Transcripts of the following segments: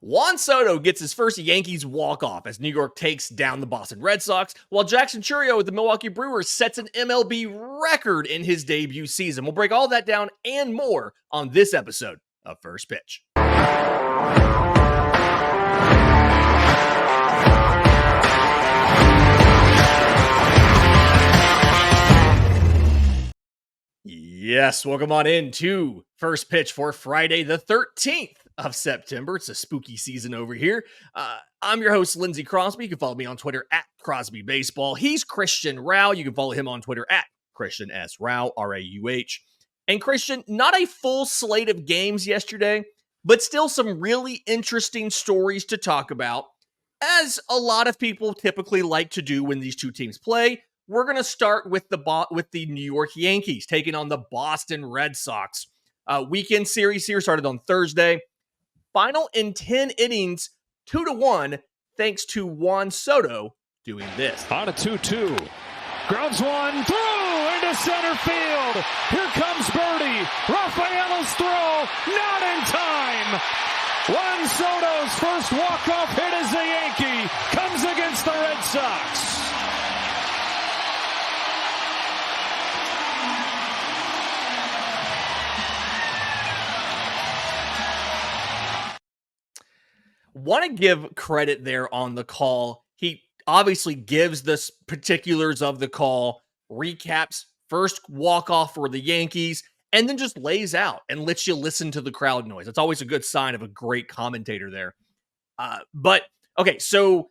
Juan Soto gets his first Yankees walk-off as New York takes down the Boston Red Sox, while Jackson Chourio with the Milwaukee Brewers sets an MLB record in his debut season. We'll break all that down and more on this episode of First Pitch. Yes, welcome on in to First Pitch for Friday the 13th of September. It's a spooky season over here. I'm your host, Lindsay Crosby. You can follow me on Twitter at Crosby Baseball. He's Christian Rauh. You can follow him on Twitter at Christian S. Rauh, R-A-U-H. And Christian, not a full slate of games yesterday, but still some really interesting stories to talk about, as a lot of people typically like to do when these two teams play. We're going to start with the New York Yankees taking on the Boston Red Sox. Weekend series here started on Thursday. Final in 10 innings, 2-1, thanks to Juan Soto doing this. On a 2-2. Grounds one through into center field. Here comes Birdie. Rafaela's throw, not in time. Juan Soto's first walk-off hit as a Yankee comes against the Red Sox. Want to give credit there on the call. He obviously gives the particulars of the call, recaps first walk-off for the Yankees, and then just lays out and lets you listen to the crowd noise. It's always a good sign of a great commentator there. But, okay, so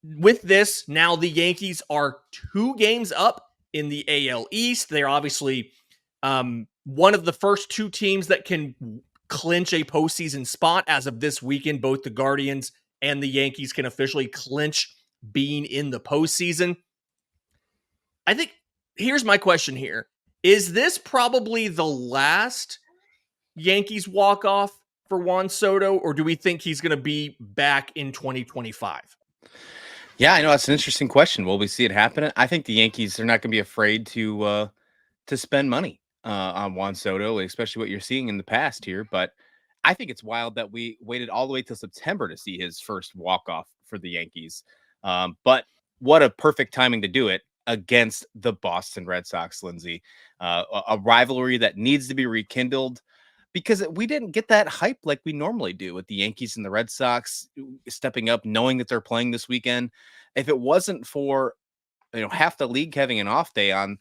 with this, now the Yankees are 2 games up in the AL East. They're obviously one of the first 2 teams that can clinch a postseason spot as of this weekend. Both the Guardians and the Yankees can officially clinch being in the postseason. I think here's my question here. Is this probably the last Yankees walk-off for Juan Soto, or do we think he's going to be back in 2025? Yeah, I know that's an interesting question. Will we see it happen? I think the Yankees are not going to be afraid to spend money on Juan Soto, especially what you're seeing in the past here. But I think it's wild that we waited all the way till September to see his first walk-off for the Yankees. But what a perfect timing to do it against the Boston Red Sox, Lindsay. A rivalry that needs to be rekindled, because we didn't get that hype like we normally do with the Yankees and the Red Sox stepping up, knowing that they're playing this weekend. If it wasn't for half the league having an off day on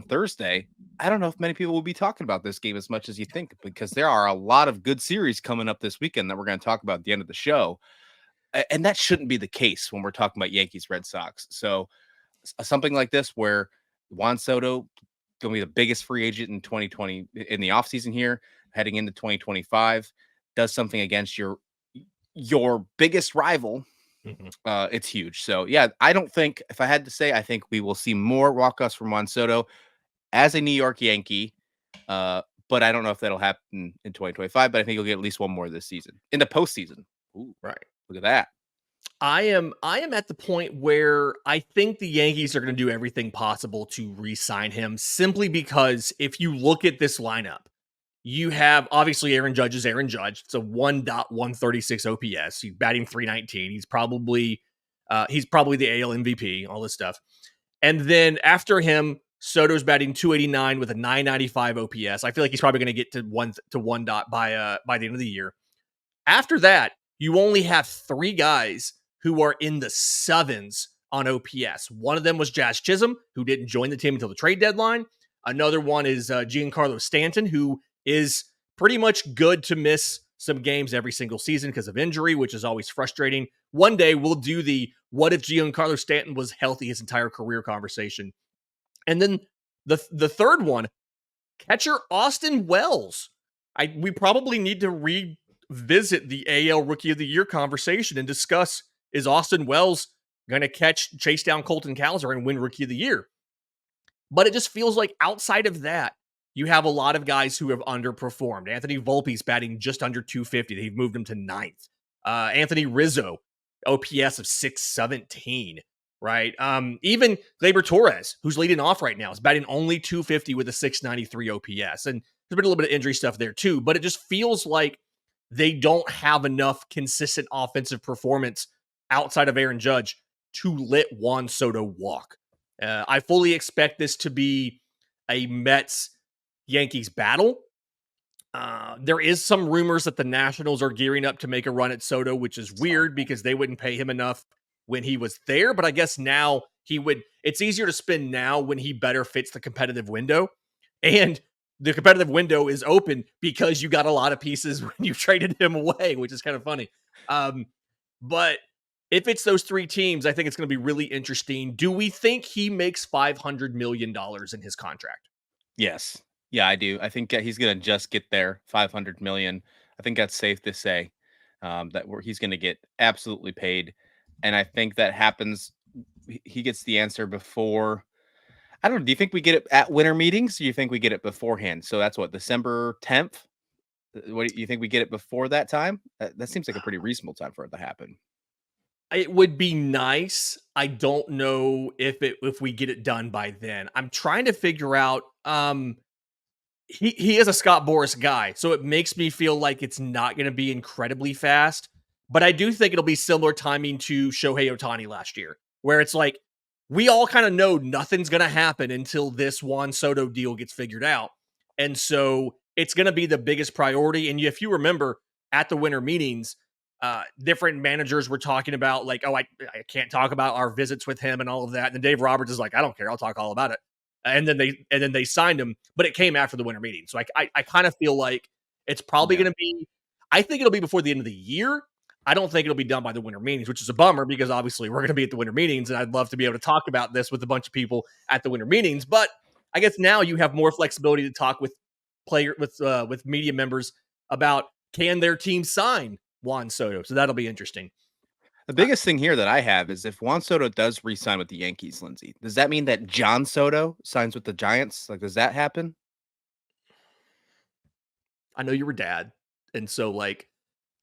Thursday, I don't know if many people will be talking about this game as much as you think, because there are a lot of good series coming up this weekend that we're going to talk about at the end of the show. And that shouldn't be the case when we're talking about Yankees Red Sox. So something like this where Juan Soto going to be the biggest free agent in 2020 in the offseason here, heading into 2025, does something against your biggest rival. It's huge. So yeah, I don't think, if I had to say, I think we will see more walk-offs from Juan Soto as a New York Yankee. But I don't know if that'll happen in 2025, but I think you'll get at least one more this season in the postseason. Ooh, right. Look at that. I am at the point where I think the Yankees are going to do everything possible to re-sign him, simply because if you look at this lineup, you have obviously Aaron Judge is Aaron Judge. It's a 1.136 OPS. He's batting .319. He's probably the AL MVP, all this stuff. And then after him, Soto's batting .289 with a .995 OPS. I feel like he's probably going to get to one dot by the end of the year. After that, you only have 3 guys who are in the 7s on OPS. One of them was Jazz Chisholm, who didn't join the team until the trade deadline. Another one is Giancarlo Stanton, who is pretty much good to miss some games every single season because of injury, which is always frustrating. One day we'll do the what if Giancarlo Stanton was healthy his entire career conversation. And then the third one, catcher Austin Wells. We probably need to revisit the AL Rookie of the Year conversation and discuss, is Austin Wells going to chase down Colton Cowser and win Rookie of the Year? But it just feels like outside of that, you have a lot of guys who have underperformed. Anthony Volpe's batting just under .250. They've moved him to 9th. Anthony Rizzo, OPS of .617, right? Even Gleyber Torres, who's leading off right now, is batting only .250 with a .693 OPS. And there's been a little bit of injury stuff there too, but it just feels like they don't have enough consistent offensive performance outside of Aaron Judge to let Juan Soto walk. I fully expect this to be a Mets-Yankees battle. There is some rumors that the Nationals are gearing up to make a run at Soto, which is weird because they wouldn't pay him enough when he was there. But I guess now it's easier to spin now when he better fits the competitive window. And the competitive window is open because you got a lot of pieces when you traded him away, which is kind of funny. But if it's those three teams, I think it's going to be really interesting. Do we think he makes $500 million in his contract? Yes. Yeah, I do. I think he's going to just get there, 500 million. I think that's safe to say he's going to get absolutely paid. And I think that happens. He gets the answer before. I don't know. Do you think we get it at winter meetings? Or do you think we get it beforehand? So that's what, December 10th? What do you think we get it before that time? That seems like a pretty reasonable time for it to happen. It would be nice. I don't know if we get it done by then. I'm trying to figure out. He is a Scott Boras guy, so it makes me feel like it's not going to be incredibly fast. But I do think it'll be similar timing to Shohei Ohtani last year, where it's like we all kind of know nothing's going to happen until this Juan Soto deal gets figured out, and so it's going to be the biggest priority. And if you remember at the winter meetings, different managers were talking about like, oh, I can't talk about our visits with him and all of that. And then Dave Roberts is like, I don't care, I'll talk all about it. And then they signed him, but it came after the winter meeting. So I kind of feel like it's probably going to be. I think it'll be before the end of the year. I don't think it'll be done by the winter meetings, which is a bummer because obviously we're going to be at the winter meetings, and I'd love to be able to talk about this with a bunch of people at the winter meetings. But I guess now you have more flexibility to talk with media members about can their team sign Juan Soto. So that'll be interesting. The biggest thing here that I have is if Juan Soto does re-sign with the Yankees, Lindsay, does that mean that John Soto signs with the Giants? Like, does that happen? I know you were dad, and so like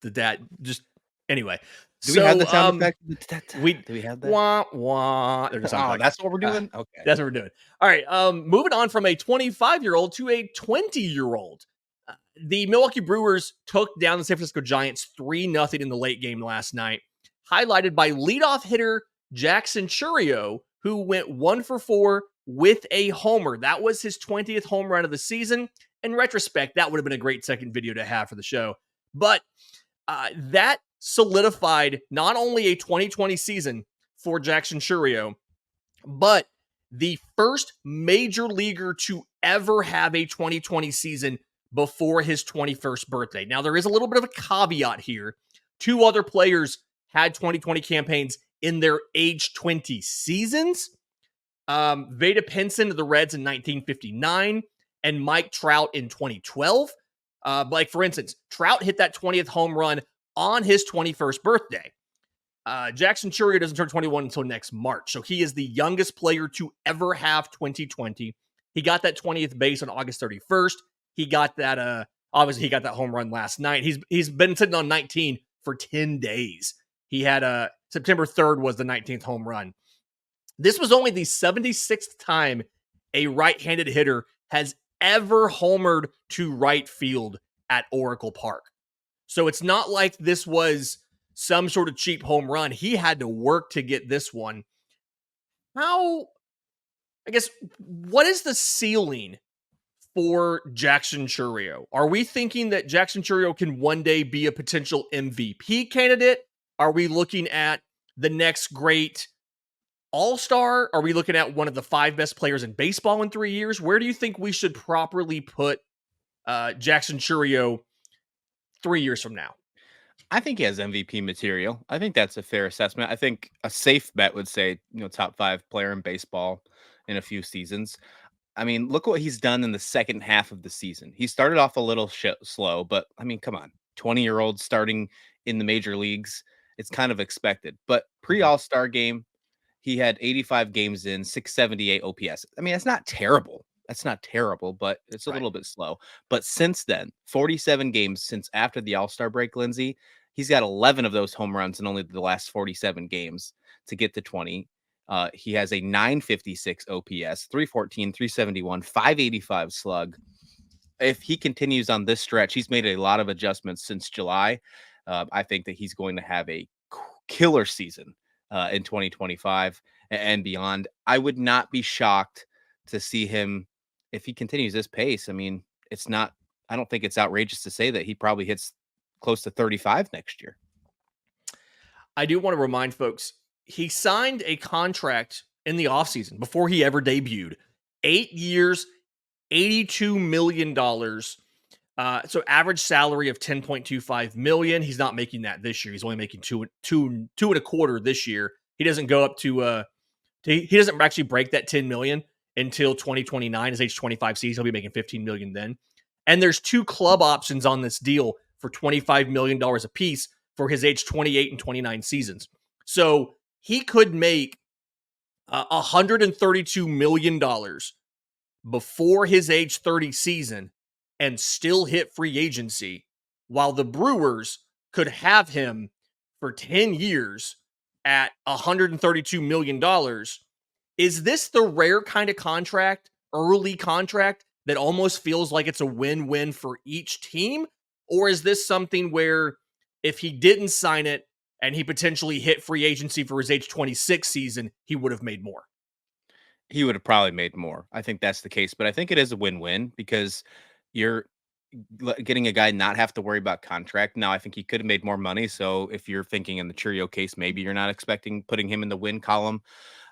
the dad just anyway. Do we have the sound effect? Do we have that? Wah, wah. Oh, that's what we're doing? Okay. That's what we're doing. All right. Moving on from a 25-year-old to a 20-year-old. The Milwaukee Brewers took down the San Francisco Giants 3-0 in the late game last night, highlighted by leadoff hitter Jackson Chourio, who went 1 for 4 with a homer. That was his 20th home run of the season. In retrospect, that would have been a great second video to have for the show. But that solidified not only a 2020 season for Jackson Chourio, but the first major leaguer to ever have a 2020 season before his 21st birthday. Now, there is a little bit of a caveat here. Two other players had 2020 campaigns in their age 20 seasons. Vada Pinson of the Reds in 1959 and Mike Trout in 2012. Like, for instance, Trout hit that 20th home run on his 21st birthday. Jackson Chourio doesn't turn 21 until next March, so he is the youngest player to ever have 2020. He got that 20th base on August 31st. He got that, obviously he got that home run last night. He's been sitting on 19 for 10 days. He had September 3rd was the 19th home run. This was only the 76th time a right-handed hitter has ever homered to right field at Oracle Park. So it's not like this was some sort of cheap home run. He had to work to get this one. What is the ceiling for Jackson Chourio? Are we thinking that Jackson Chourio can one day be a potential MVP candidate? Are we looking at the next great all-star? Are we looking at one of the 5 best players in baseball in 3 years? Where do you think we should properly put Jackson Chourio 3 years from now? I think he has MVP material. I think that's a fair assessment. I think a safe bet would say, top 5 player in baseball in a few seasons. I mean, look what he's done in the second half of the season. He started off a little slow, but I mean, come on, 20-year-old starting in the major leagues, it's kind of expected. But pre-All-Star game, he had 85 games in, 678 OPS. I mean, that's not terrible. But it's a little bit slow. But since then, 47 games since after the All-Star break, Lindsay, he's got 11 of those home runs in only the last 47 games to get to 20. He has a 956 OPS, 314, 371, 585 slug. if he continues on this stretch, he's made a lot of adjustments since July. I think that he's going to have a killer season in 2025 and beyond. I would not be shocked to see him if he continues this pace. I mean, it's not, I don't think it's outrageous to say that he probably hits close to 35 next year. I do want to remind folks, he signed a contract in the offseason before he ever debuted. 8 years, $82 million. So average salary of $10.25 million. He's not making that this year. He's only making two and a quarter this year. He doesn't go up to he doesn't actually break that 10 million until 2029. His age 25 season, he'll be making 15 million then. And there's 2 club options on this deal for $25 million a piece for his age 28 and 29 seasons. So he could make $132 million before his age 30 season and still hit free agency, while the Brewers could have him for 10 years at $132 million. Is this the rare kind of contract, early contract, that almost feels like it's a win-win for each team? Or is this something where if he didn't sign it and he potentially hit free agency for his age 26 season, he would have made more? He would have probably made more. I think that's the case, but I think it is a win-win because you're getting a guy not have to worry about contract. Now, I think he could have made more money. So if you're thinking in the Chourio case, maybe you're not expecting putting him in the win column.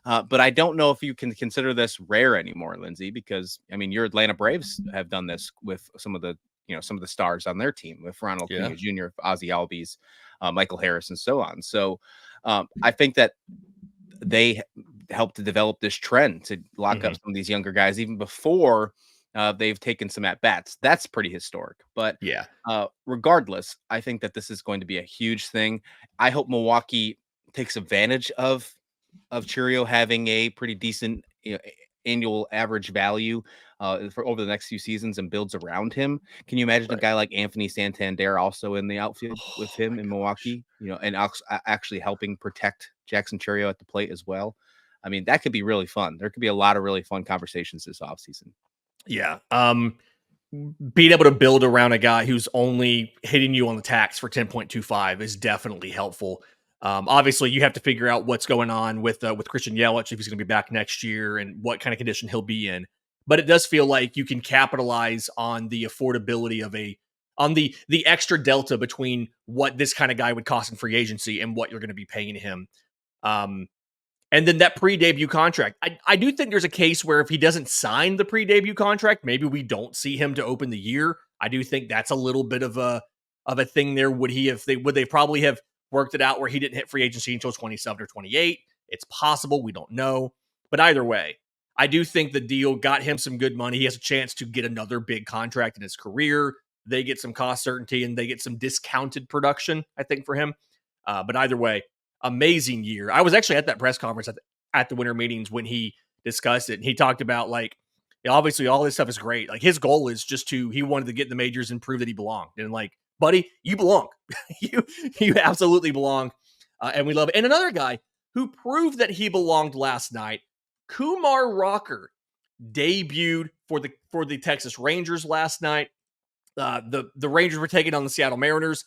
But I don't know if you can consider this rare anymore, Lindsay, because I mean, your Atlanta Braves have done this with some of the, some of the stars on their team, with Ronald Acuna Jr., Ozzie Albies, Michael Harris, and so on. So I think that they helped to develop this trend to lock up some of these younger guys even before they've taken some at bats. That's pretty historic. But regardless, I think that this is going to be a huge thing. I hope Milwaukee takes advantage of Chourio having a pretty decent annual average value for over the next few seasons and builds around him. Can you imagine a guy like Anthony Santander also in the outfield with him in Milwaukee, and actually helping protect Jackson Chourio at the plate as well? I mean, that could be really fun. There could be a lot of really fun conversations this offseason. Yeah. Being able to build around a guy who's only hitting you on the tax for 10.25 is definitely helpful. Obviously, you have to figure out what's going on with Christian Yelich, if he's going to be back next year and what kind of condition he'll be in. But it does feel like you can capitalize on the affordability of on the extra delta between what this kind of guy would cost in free agency and what you're going to be paying him. And then that pre-debut contract. I do think there's a case where if he doesn't sign the pre-debut contract, maybe we don't see him to open the year. I do think that's a little bit of a thing there. Would they probably have worked it out where he didn't hit free agency until 27 or 28? It's possible. We don't know. But either way, I do think the deal got him some good money. He has a chance to get another big contract in his career. They get some cost certainty and they get some discounted production, I think, for him. But either way, amazing year. I was actually at that press conference at the winter meetings when he discussed it. And he talked about, like, obviously all this stuff is great. Like, his goal is he wanted to get in the majors and prove that he belonged. And like, buddy, you belong. you absolutely belong. And we love it. And another guy who proved that he belonged last night, Kumar Rocker, debuted for the Texas Rangers last night. The Rangers were taking on the Seattle Mariners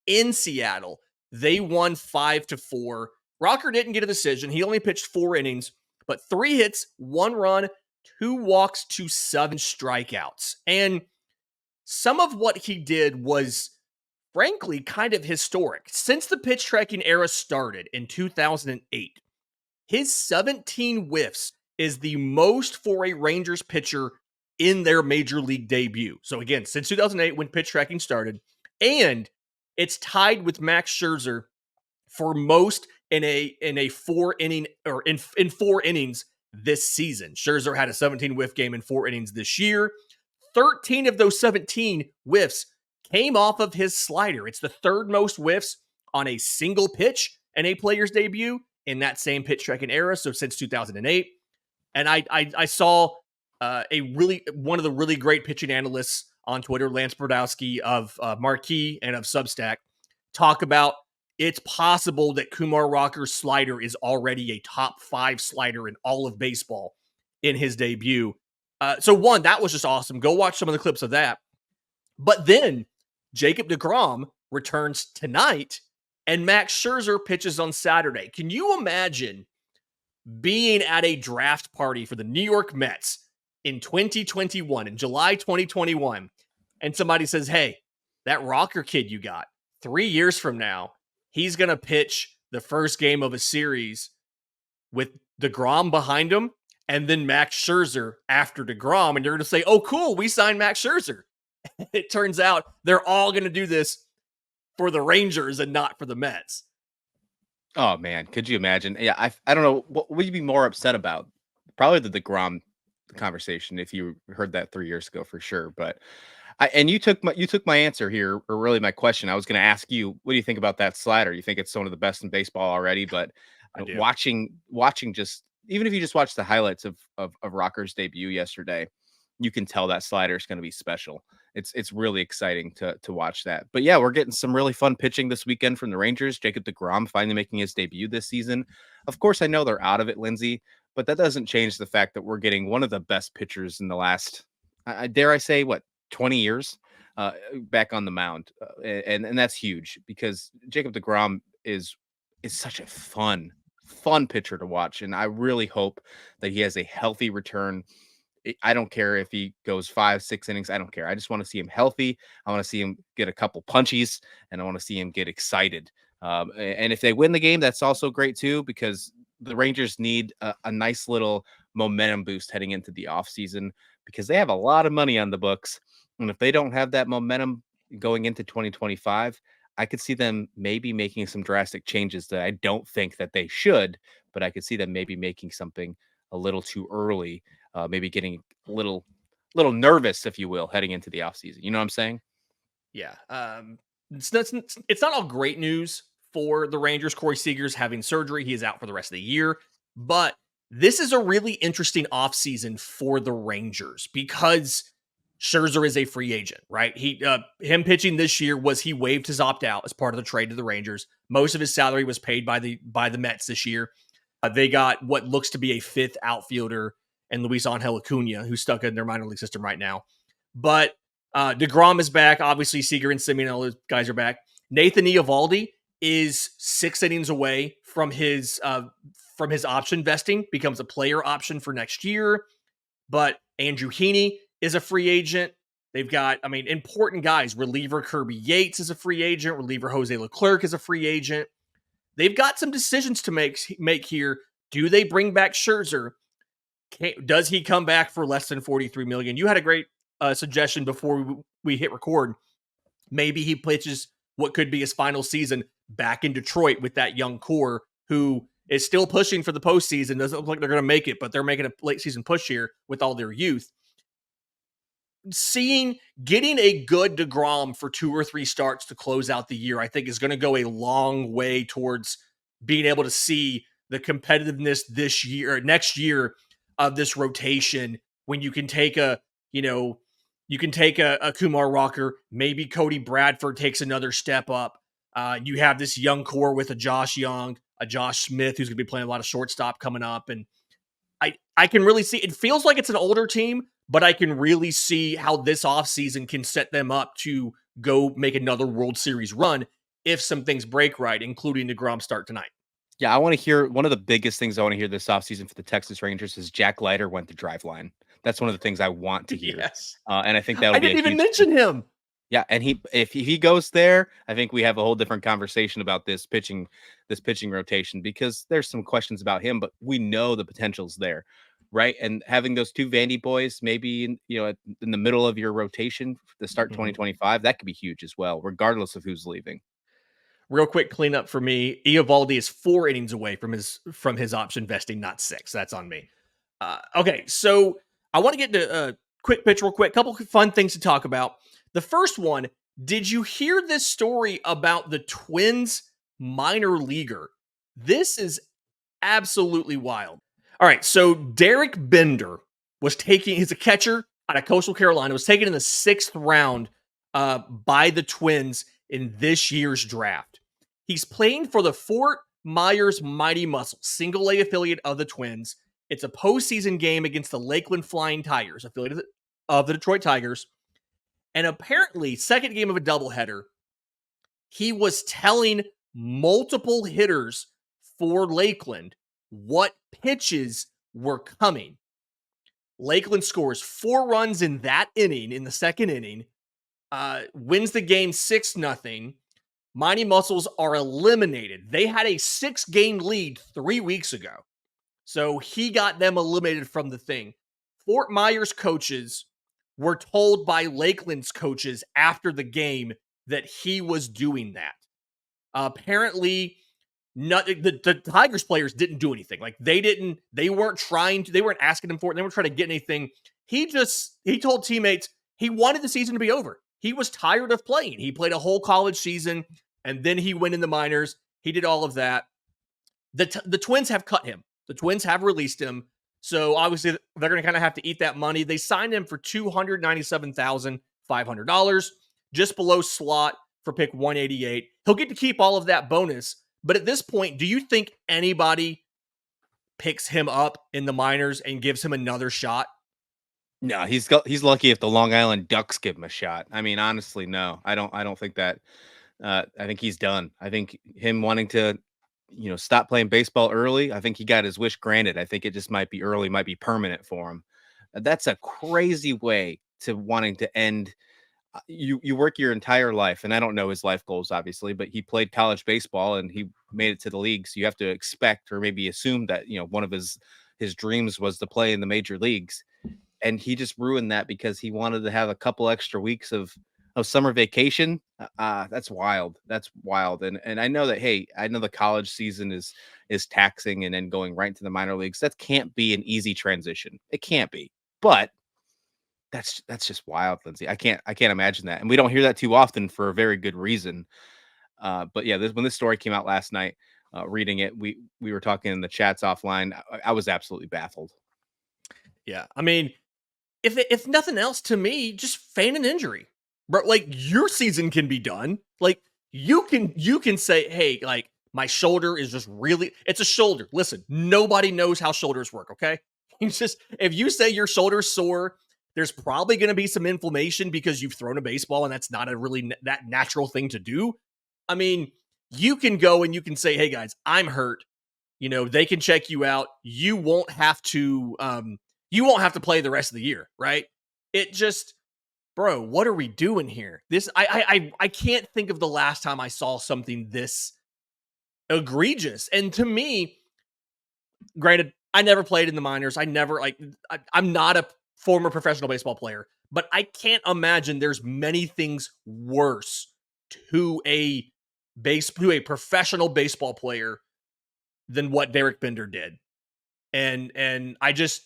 in Seattle. They won 5-4. Rocker didn't get a decision. He only pitched 4 innings, but 3 hits, 1 run, 2 walks to 7 strikeouts. And some of what he did was, frankly, kind of historic. Since the pitch tracking era started in 2008, his 17 whiffs is the most for a Rangers pitcher in their major league debut. So again, since 2008 when pitch tracking started, and it's tied with Max Scherzer for most in a 4 inning or in 4 innings this season. Scherzer had a 17 whiff game in 4 innings this year. 13 of those 17 whiffs came off of his slider. It's the 3rd most whiffs on a single pitch in a player's debut in that same pitch tracking era. So since 2008. And I saw one of the really great pitching analysts on Twitter, Lance Brodowski of Marquee and of Substack, talk about it's possible that Kumar Rocker's slider is already a top 5 slider in all of baseball in his debut. So one, that was just awesome. Go watch some of the clips of that. But then Jacob deGrom returns tonight and Max Scherzer pitches on Saturday. Can you imagine being at a draft party for the New York Mets in 2021, in July 2021, and somebody says, hey, that rocker kid you got, 3 years from now, he's going to pitch the first game of a series with DeGrom behind him and then Max Scherzer after DeGrom, and you're going to say, oh, cool, we signed Max Scherzer. It turns out they're all going to do this for the Rangers and not for the Mets. Oh man, could you imagine? Yeah, I don't know. What would you be more upset about? Probably the DeGrom conversation if you heard that 3 years ago for sure. But you took my answer here, or really my question. I was going to ask you, what do you think about that slider? You think it's one of the best in baseball already? But I do. watching just even if you just watch the highlights of Rocker's debut yesterday, you can tell that slider is going to be special. It's really exciting to watch that. But yeah, we're getting some really fun pitching this weekend from the Rangers. Jacob deGrom finally making his debut this season. Of course, I know they're out of it, Lindsay, but that doesn't change the fact that we're getting one of the best pitchers in the last, dare I say, 20 years back on the mound. And that's huge because Jacob deGrom is such a fun pitcher to watch. And I really hope that he has a healthy return. I don't care if he goes 5-6 innings. I don't care. I just want to see him healthy. I want to see him get a couple punchies, and I want to see him get excited. And if they win the game, that's also great too, because the Rangers need a nice little momentum boost heading into the offseason because they have a lot of money on the books. And if they don't have that momentum going into 2025, I could see them maybe making some drastic changes that I don't think that they should, but I could see them maybe making something a little too early. Maybe getting a little nervous, if you will, heading into the offseason. You know what I'm saying? Yeah. It's not all great news for the Rangers. Corey Seager's having surgery. He is out for the rest of the year. But this is a really interesting offseason for the Rangers because Scherzer is a free agent, right? Him pitching this year he waived his opt-out as part of the trade to the Rangers. Most of his salary was paid by the Mets this year. They got what looks to be a fifth outfielder and Luis Angel Acuna, who's stuck in their minor league system right now. But deGrom is back. Obviously, Seager and Simeon, all those guys are back. Nathan Eovaldi is 6 innings away from his option vesting, becomes a player option for next year. But Andrew Heaney is a free agent. They've got, important guys. Reliever Kirby Yates is a free agent. Reliever Jose Leclerc is a free agent. They've got some decisions to make here. Do they bring back Scherzer? Does he come back for less than $43 million? You had a great suggestion before we hit record. Maybe he pitches what could be his final season back in Detroit with that young core who is still pushing for the postseason. Doesn't look like they're going to make it, but they're making a late season push here with all their youth. Getting a good deGrom for 2 or 3 starts to close out the year, I think is going to go a long way towards being able to see the competitiveness next year of this rotation when you can take a Kumar Rocker, maybe Cody Bradford takes another step up. You have this young core with a Josh Young, a Josh Smith, who's going to be playing a lot of shortstop coming up. And I can really see, it feels like it's an older team, but I can really see how this offseason can set them up to go make another World Series run if some things break right, including DeGrom start tonight. Yeah, I want to hear one of the biggest things I want to hear this offseason for the Texas Rangers is Jack Leiter went to Driveline. That's one of the things I want to hear. Yes. And I think that would be I didn't even mention him. Yeah, and if he goes there, I think we have a whole different conversation about this pitching rotation because there's some questions about him, but we know the potential's there, right? And having those 2 Vandy boys maybe in the middle of your rotation to start 2025, that could be huge as well, regardless of who's leaving. Real quick cleanup for me. Eovaldi is 4 innings away from his option vesting, not 6. That's on me. Okay, so I want to get to a quick pitch real quick. Couple fun things to talk about. The first one, did you hear this story about the Twins minor leaguer? This is absolutely wild. All right, so Derek Bender he's a catcher out of Coastal Carolina, was taken in the 6th round by the Twins in this year's draft. He's playing for the Fort Myers Mighty Muscle, single A affiliate of the Twins. It's a postseason game against the Lakeland Flying Tigers, affiliate of the Detroit Tigers. And apparently, second game of a doubleheader, he was telling multiple hitters for Lakeland what pitches were coming. Lakeland scores 4 runs in that inning, in the second inning, wins the game 6-0. Mighty Muscles are eliminated. They had a 6-game lead 3 weeks ago. So he got them eliminated from the thing. Fort Myers coaches were told by Lakeland's coaches after the game that he was doing that. Apparently, the Tigers players didn't do anything. Like they weren't asking him for it. They weren't trying to get anything. He told teammates he wanted the season to be over. He was tired of playing. He played a whole college season and then he went in the minors. He did all of that. The Twins have cut him. The Twins have released him. So obviously they're going to kind of have to eat that money. They signed him for $297,500, just below slot for pick 188. He'll get to keep all of that bonus. But at this point, do you think anybody picks him up in the minors and gives him another shot? No, he's lucky if the Long Island Ducks give him a shot. I mean, honestly, no, I don't think that. I think he's done. I think him wanting to, stop playing baseball early. I think he got his wish granted. I think it just might be early, might be permanent for him. That's a crazy way to wanting to end. You work your entire life, and I don't know his life goals, obviously, but he played college baseball and he made it to the league. So you have to expect or maybe assume that one of his dreams was to play in the major leagues, and he just ruined that because he wanted to have a couple extra weeks of summer vacation. That's wild. That's wild. And I know that, hey, I know the college season is taxing, and then going right into the minor leagues, that can't be an easy transition. It can't be. But that's just wild, Lindsay. I can't imagine that. And we don't hear that too often for a very good reason. But yeah, when this story came out last night, reading it, we were talking in the chats offline. I was absolutely baffled. Yeah. I mean, if nothing else, to me, just feign an injury. Bro, like your season can be done. Like you can say, hey, like my shoulder is just it's a shoulder. Listen, nobody knows how shoulders work, okay? It's just if you say your shoulder's sore, there's probably going to be some inflammation because you've thrown a baseball and that's not a really that natural thing to do. I mean, you can go and you can say, hey guys, I'm hurt. They can check you out. You won't have to play the rest of the year, right? It just, bro, what are we doing here? This I can't think of the last time I saw something this egregious. And to me, granted, I never played in the minors. I'm not a former professional baseball player, but I can't imagine there's many things worse to a professional baseball player than what Derek Bender did. And I just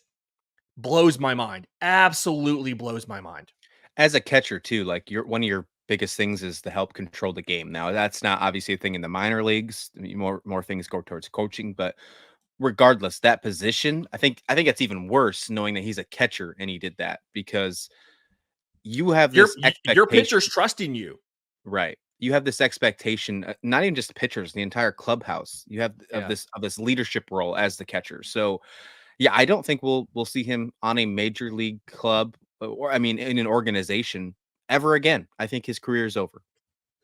blows my mind. Absolutely blows my mind. As a catcher too, like one of your biggest things is to help control the game. Now, that's not obviously a thing in the minor leagues. I mean, more things go towards coaching, but regardless, that position, I think it's even worse knowing that he's a catcher and he did that because you have this your pitcher's trusting you. Right. You have this expectation, not even just the pitchers, the entire clubhouse. You have of this leadership role as the catcher. So, yeah, I don't think we'll see him on a major league club or I mean in an organization ever again. I think his career is over.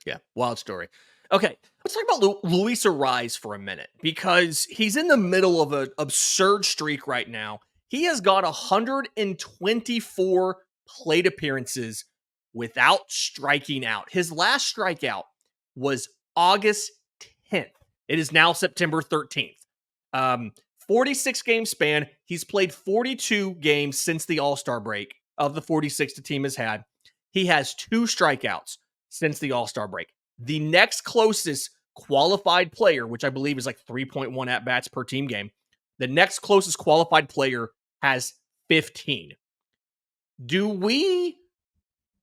Yeah, wild story. Okay, let's talk about Luis Arraez for a minute because he's in the middle of an absurd streak right now. He has got 124 plate appearances without striking out. His last strikeout was August 10th. It is now September 13th. 46 game span. He's played 42 games since the All-Star break of the 46 the team has had. He has 2 strikeouts since the All-Star break. The next closest qualified player, which I believe is like 3.1 at-bats per team game, the next closest qualified player has 15. Do we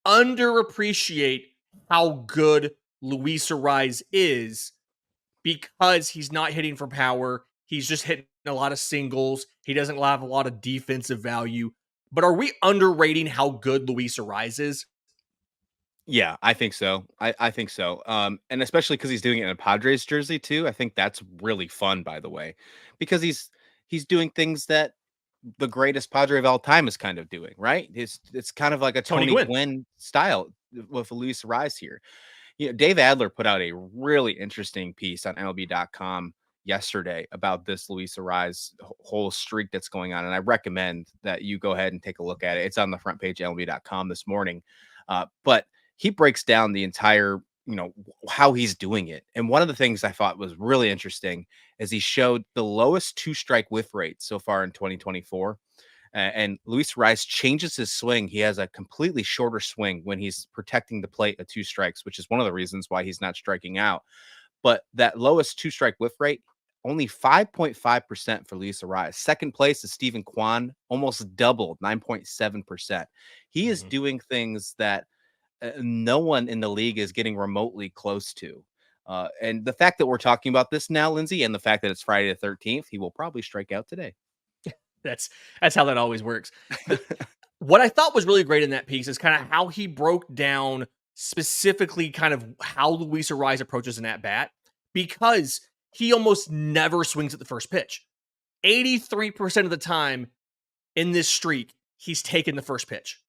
underappreciate how good Luis Arraez is because he's not hitting for power? He's just hitting a lot of singles. He doesn't have a lot of defensive value. But are we underrating how good Luis Arraez is? Yeah, I think so. I think so. And especially because he's doing it in a Padres jersey too. I think that's really fun, by the way, because he's doing things that the greatest Padre of all time is kind of doing, right? It's kind of like a Tony Tony Gwynn. Gwynn style with Luis Rise here. Dave Adler put out a really interesting piece on MLB.com yesterday about this Luis Rise whole streak that's going on, and I recommend that you go ahead and take a look at it. It's on the front page of MLB.com this morning, but he breaks down the entire, how he's doing it. And one of the things I thought was really interesting is he showed the lowest two-strike whiff rate so far in 2024. And Luis Rice changes his swing. He has a completely shorter swing when he's protecting the plate at 2 strikes, which is one of the reasons why he's not striking out. But that lowest 2-strike whiff rate, only 5.5% for Luis Rice. Second place is Stephen Kwan, almost doubled, 9.7%. He is doing things that no one in the league is getting remotely close to. And the fact that we're talking about this now, Lindsay, and the fact that it's Friday the 13th, he will probably strike out today. That's how that always works. What I thought was really great in that piece is kind of how he broke down specifically kind of how Luis Rise approaches an at-bat, because he almost never swings at the first pitch. 83% of the time in this streak, he's taken the first pitch.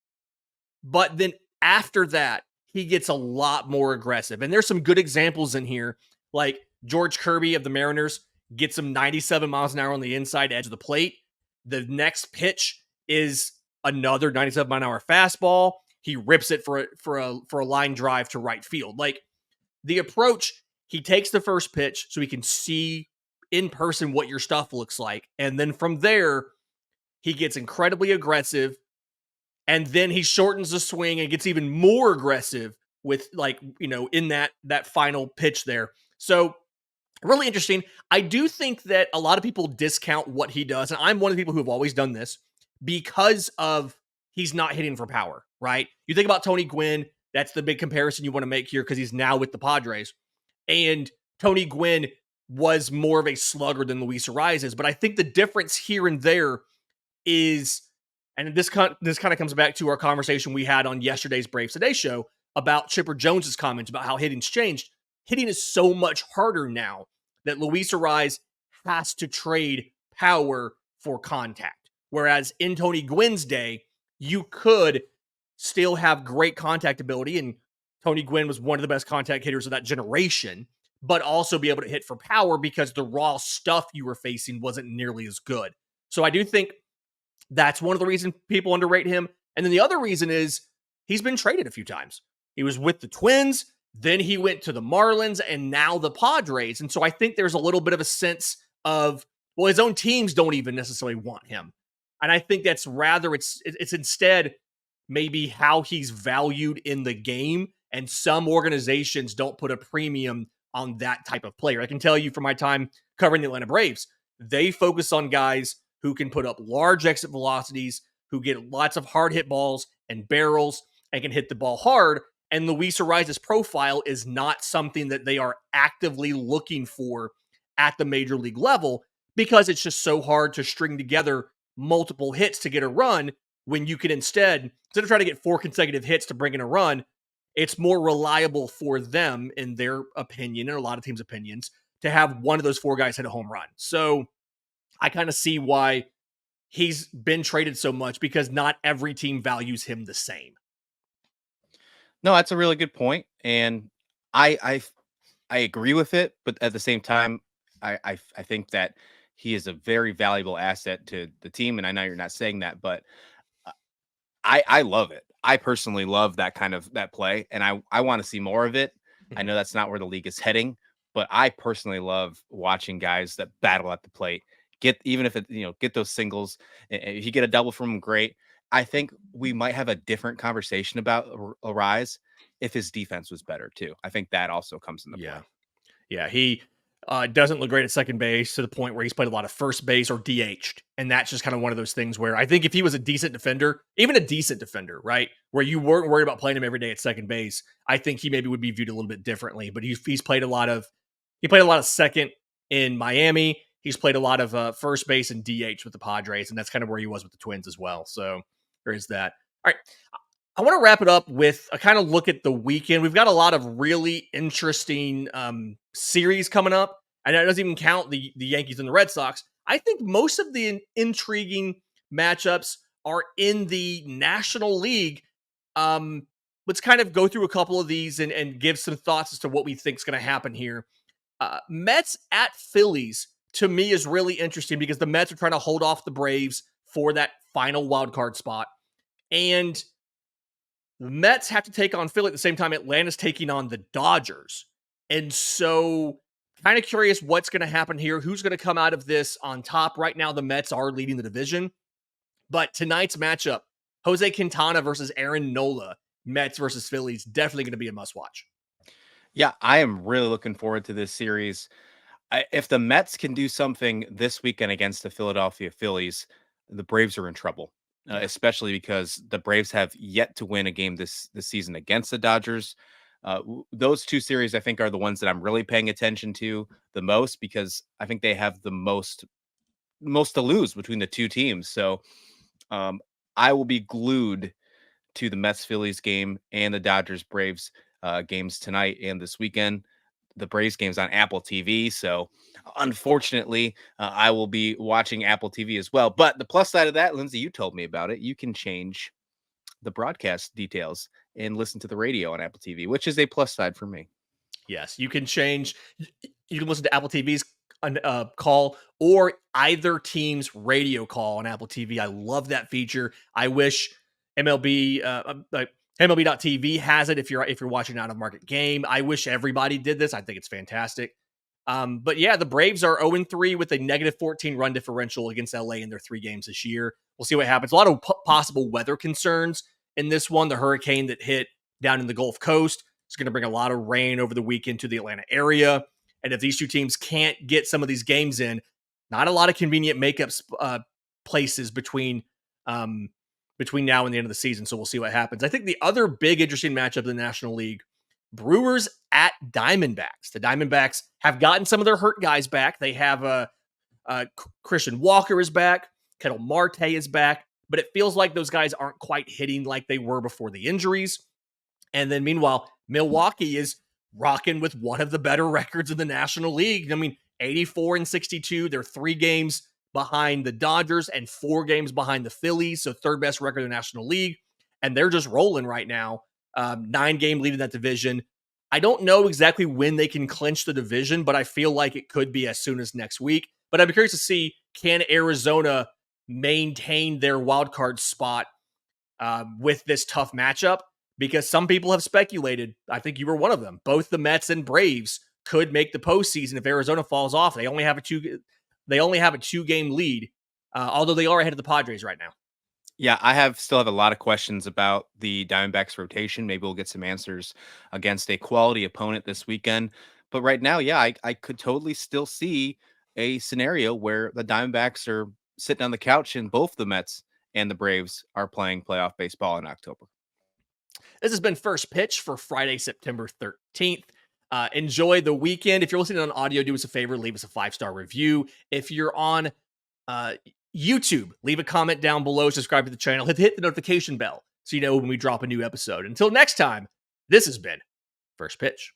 But then after that, he gets a lot more aggressive. And there's some good examples in here, like George Kirby of the Mariners gets him 97 miles an hour on the inside edge of the plate. The next pitch is another 97 mile an hour fastball. He rips it for a line drive to right field. Like, the approach, he takes the first pitch so he can see in person what your stuff looks like. And then from there, he gets incredibly aggressive. And then he shortens the swing and gets even more aggressive with, in that final pitch there. So really interesting. I do think that a lot of people discount what he does. And I'm one of the people who have always done this because of he's not hitting for power, right? You think about Tony Gwynn. That's the big comparison you want to make here because he's now with the Padres. And Tony Gwynn was more of a slugger than Luis Urias is. But I think the difference here and there is, and this kind of comes back to our conversation we had on yesterday's Braves Today show about Chipper Jones's comments about how hitting's changed. Hitting is so much harder now that Luis Urias has to trade power for contact. Whereas in Tony Gwynn's day, you could still have great contact ability, and Tony Gwynn was one of the best contact hitters of that generation, but also be able to hit for power because the raw stuff you were facing wasn't nearly as good. So I do think that's one of the reasons people underrate him. And then the other reason is he's been traded a few times. He was with the Twins, then he went to the Marlins, and now the Padres. And so I think there's a little bit of a sense of, well, his own teams don't even necessarily want him. And I think that's rather, it's instead maybe how he's valued in the game. And some organizations don't put a premium on that type of player. I can tell you from my time covering the Atlanta Braves, they focus on guys who can put up large exit velocities, who get lots of hard hit balls and barrels and can hit the ball hard. And Luis Urias' profile is not something that they are actively looking for at the major league level because it's just so hard to string together multiple hits to get a run when you can instead of trying to get 4 consecutive hits to bring in a run, it's more reliable for them, in their opinion, and a lot of teams' opinions, to have one of those 4 guys hit a home run. So I kind of see why he's been traded so much, because not every team values him the same. No, that's a really good point, and I agree with it, but at the same time, I think that he is a very valuable asset to the team, and I know you're not saying that, but I love it. I personally love that kind of that play, and I want to see more of it. I know that's not where the league is heading, but I personally love watching guys that battle at the plate. Even if it, get those singles. If you get a double from him, great. I think we might have a different conversation about a rise if his defense was better too. I think that also comes into play. Yeah, he doesn't look great at second base to the point where he's played a lot of first base or DH'd. And that's just kind of one of those things where I think if he was a decent defender, even a decent defender, right, where you weren't worried about playing him every day at second base, I think he maybe would be viewed a little bit differently. But he's played a lot of second in Miami. He's played a lot of first base and DH with the Padres, and that's kind of where he was with the Twins as well. So there is that. All right. I want to wrap it up with a kind of look at the weekend. We've got a lot of really interesting series coming up, and that doesn't even count the Yankees and the Red Sox. I think most of the intriguing matchups are in the National League. Let's kind of go through a couple of these and give some thoughts as to what we think is going to happen here. Mets at Phillies, to me, is really interesting because the Mets are trying to hold off the Braves for that final wild card spot. And the Mets have to take on Philly at the same time Atlanta's taking on the Dodgers. And so, kind of curious what's going to happen here. Who's going to come out of this on top? Right now, the Mets are leading the division. But tonight's matchup, Jose Quintana versus Aaron Nola, Mets versus Phillies, definitely going to be a must watch. Yeah, I am really looking forward to this series. If the Mets can do something this weekend against the Philadelphia Phillies, the Braves are in trouble, Yeah. especially because the Braves have yet to win a game this season against the Dodgers. Those two series, I think, are the ones that I'm really paying attention to the most because I think they have the most to lose between the two teams. So I will be glued to the Mets Phillies game and the Dodgers Braves games tonight and this weekend. The Braves game's on Apple TV, so unfortunately, I will be watching Apple TV as well. But the plus side of that, Lindsay, you told me about it. You can change the broadcast details and listen to the radio on Apple TV, which is a plus side for me. Yes, you can change. You can listen to Apple TV's call or either team's radio call on Apple TV. I love that feature. I wish MLB MLB.TV has it if you're watching an out of market game. I wish everybody did this. I think it's fantastic. But yeah, the Braves are 0-3 with a negative 14 run differential against LA in their 3 games this year. We'll see what happens. A lot of possible weather concerns in this one. The hurricane that hit down in the Gulf Coast is going to bring a lot of rain over the weekend to the Atlanta area. And if these two teams can't get some of these games in, not a lot of convenient makeup places between now and the end of the season. So we'll see what happens. I think the other big interesting matchup in the National League, Brewers at Diamondbacks. The Diamondbacks have gotten some of their hurt guys back. They have Christian Walker is back. Kettle Marte is back. But it feels like those guys aren't quite hitting like they were before the injuries. And then meanwhile, Milwaukee is rocking with one of the better records in the National League. I mean, 84-62. They're 3 games behind the Dodgers and 4 games behind the Phillies. So third best record in the National League. And they're just rolling right now. 9-game lead in that division. I don't know exactly when they can clinch the division, but I feel like it could be as soon as next week. But I'd be curious to see, can Arizona maintain their wild card spot with this tough matchup? Because some people have speculated, I think you were one of them, both the Mets and Braves could make the postseason if Arizona falls off. They only have a 2-game lead, although they are ahead of the Padres right now. Yeah, I still have a lot of questions about the Diamondbacks rotation. Maybe we'll get some answers against a quality opponent this weekend. But right now, yeah, I could totally still see a scenario where the Diamondbacks are sitting on the couch and both the Mets and the Braves are playing playoff baseball in October. This has been First Pitch for Friday, September 13th. Enjoy the weekend. If you're listening on audio, do us a favor, leave us a 5-star review. If you're on YouTube, leave a comment down below, subscribe to the channel, hit the notification bell so you know when we drop a new episode. Until next time, this has been First Pitch.